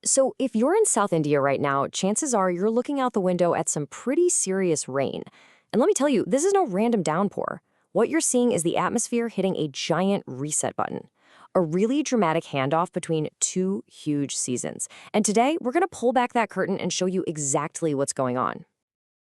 So, if you're in South India right now, chances are you're looking out the window at some pretty serious rain. And let me tell you, this is no random downpour. What you're seeing is the atmosphere hitting a giant reset button, a really dramatic handoff between two huge seasons. And today, we're going to pull back that curtain and show you exactly what's going on.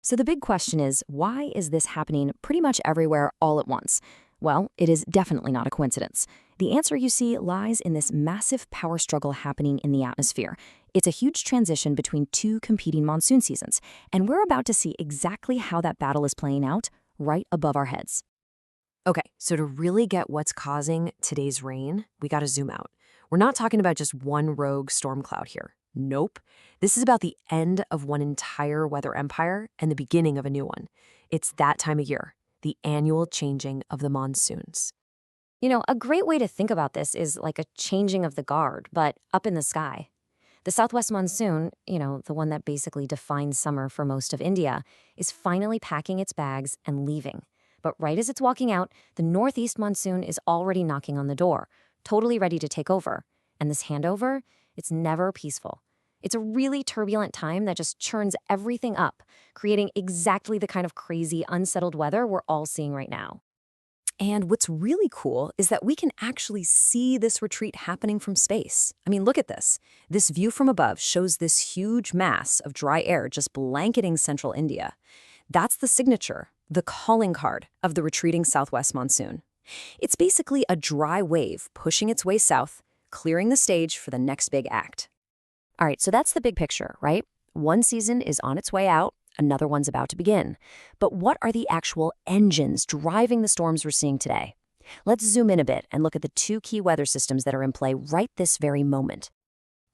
So the big question is, why is this happening pretty much everywhere all at once? Well, it is definitely not a coincidence. The answer, you see, lies in this massive power struggle happening in the atmosphere. It's a huge transition between two competing monsoon seasons, and we're about to see exactly how that battle is playing out right above our heads. Okay, so to really get what's causing today's rain, we gotta zoom out. We're not talking about just one rogue storm cloud here. Nope. This is about the end of one entire weather empire and the beginning of a new one. It's that time of year, the annual changing of the monsoons. You know, a great way to think about this is like a changing of the guard, but up in the sky. The southwest monsoon, the one that basically defines summer for most of India, is finally packing its bags and leaving. But right as it's walking out, the northeast monsoon is already knocking on the door, totally ready to take over. And this handover, it's never peaceful. It's a really turbulent time that just churns everything up, creating exactly the kind of crazy, unsettled weather we're all seeing right now. And what's really cool is that we can actually see this retreat happening from space. I mean, look at this. This view from above shows this huge mass of dry air just blanketing central India. That's the signature, the calling card of the retreating southwest monsoon. It's basically a dry wave pushing its way south, clearing the stage for the next big act. All right, so that's the big picture, right? One season is on its way out, another one's about to begin. But what are the actual engines driving the storms we're seeing today? Let's zoom in a bit and look at the two key weather systems that are in play right this very moment.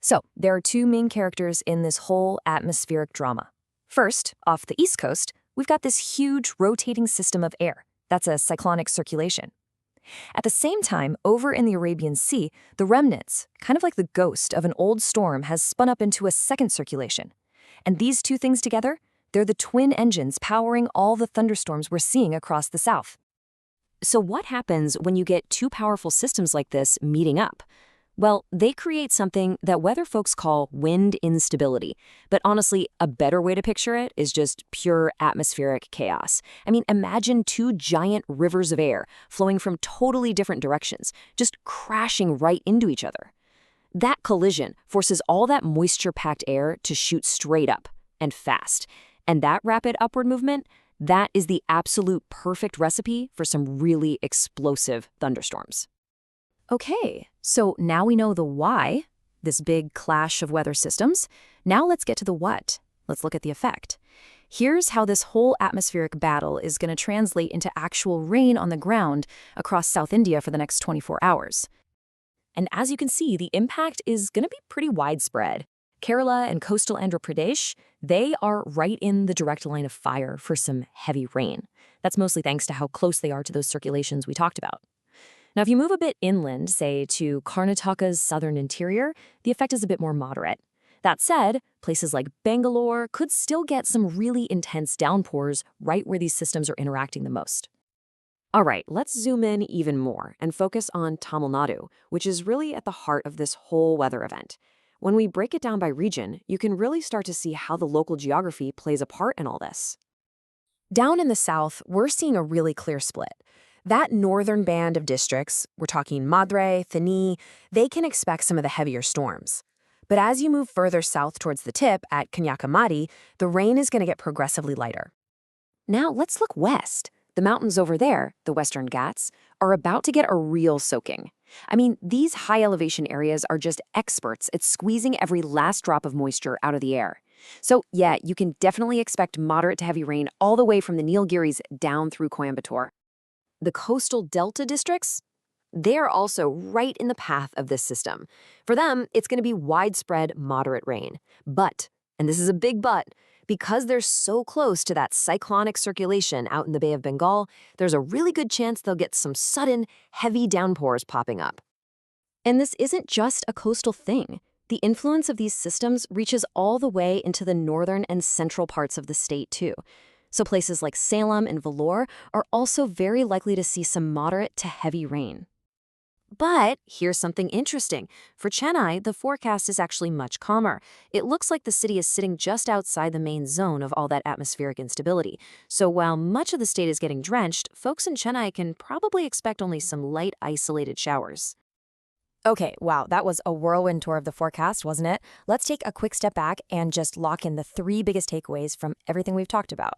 So, there are two main characters in this whole atmospheric drama. First, off the east coast, we've got this huge rotating system of air. That's a cyclonic circulation. At the same time, over in the Arabian Sea, the remnants, kind of like the ghost of an old storm, has spun up into a second circulation. And these two things together, they're the twin engines powering all the thunderstorms we're seeing across the south. So what happens when you get two powerful systems like this meeting up? Well, they create something that weather folks call wind instability. But honestly, a better way to picture it is just pure atmospheric chaos. I mean, imagine two giant rivers of air flowing from totally different directions, just crashing right into each other. That collision forces all that moisture-packed air to shoot straight up and fast. And that rapid upward movement, that is the absolute perfect recipe for some really explosive thunderstorms. Okay, so now we know the why, this big clash of weather systems. Now let's get to the what. Let's look at the effect. Here's how this whole atmospheric battle is going to translate into actual rain on the ground across South India for the next 24 hours. And as you can see, the impact is going to be pretty widespread. Kerala and coastal Andhra Pradesh, they are right in the direct line of fire for some heavy rain. That's mostly thanks to how close they are to those circulations we talked about. Now, if you move a bit inland, say to Karnataka's southern interior, the effect is a bit more moderate. That said, places like Bangalore could still get some really intense downpours right where these systems are interacting the most. All right, let's zoom in even more and focus on Tamil Nadu, which is really at the heart of this whole weather event. When we break it down by region, you can really start to see how the local geography plays a part in all this. Down in the south, we're seeing a really clear split. That northern band of districts, we're talking Madurai, Theni, they can expect some of the heavier storms. But as you move further south towards the tip at Kanyakumari, the rain is going to get progressively lighter. Now let's look west. The mountains over there, the Western Ghats, are about to get a real soaking. I mean, these high elevation areas are just experts at squeezing every last drop of moisture out of the air. So yeah, you can definitely expect moderate to heavy rain all the way from the Nilgiris down through Coimbatore. The coastal delta districts, they are also right in the path of this system. For them, it's going to be widespread moderate rain. But, and this is a big but, because they're so close to that cyclonic circulation out in the Bay of Bengal, there's a really good chance they'll get some sudden, heavy downpours popping up. And this isn't just a coastal thing. The influence of these systems reaches all the way into the northern and central parts of the state, too. So places like Salem and Vellore are also very likely to see some moderate to heavy rain. But here's something interesting. For Chennai, the forecast is actually much calmer. It looks like the city is sitting just outside the main zone of all that atmospheric instability. So while much of the state is getting drenched, folks in Chennai can probably expect only some light, isolated showers. Okay, wow, that was a whirlwind tour of the forecast, wasn't it? Let's take a quick step back and just lock in the three biggest takeaways from everything we've talked about.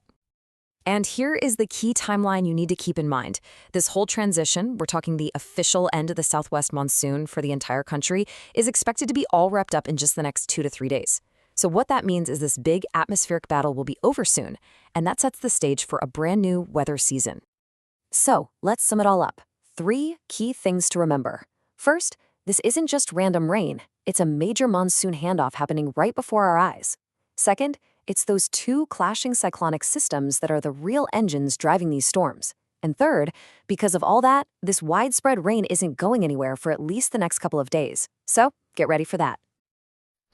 And here is the key timeline you need to keep in mind. This whole transition, we're talking the official end of the southwest monsoon for the entire country, is expected to be all wrapped up in just the next 2 to 3 days. So what that means is this big atmospheric battle will be over soon, and that sets the stage for a brand new weather season. So let's sum it all up. 3 key things to remember. First, this isn't just random rain. It's a major monsoon handoff happening right before our eyes. Second, it's those 2 clashing cyclonic systems that are the real engines driving these storms. And third, because of all that, this widespread rain isn't going anywhere for at least the next couple of days. So get ready for that.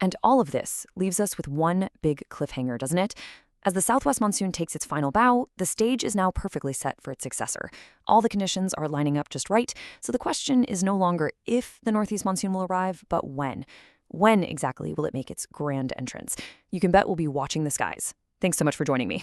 And all of this leaves us with one big cliffhanger, doesn't it? As the southwest monsoon takes its final bow, the stage is now perfectly set for its successor. All the conditions are lining up just right, so the question is no longer if the northeast monsoon will arrive, but when. When exactly will it make its grand entrance? You can bet we'll be watching the skies. Thanks so much for joining me.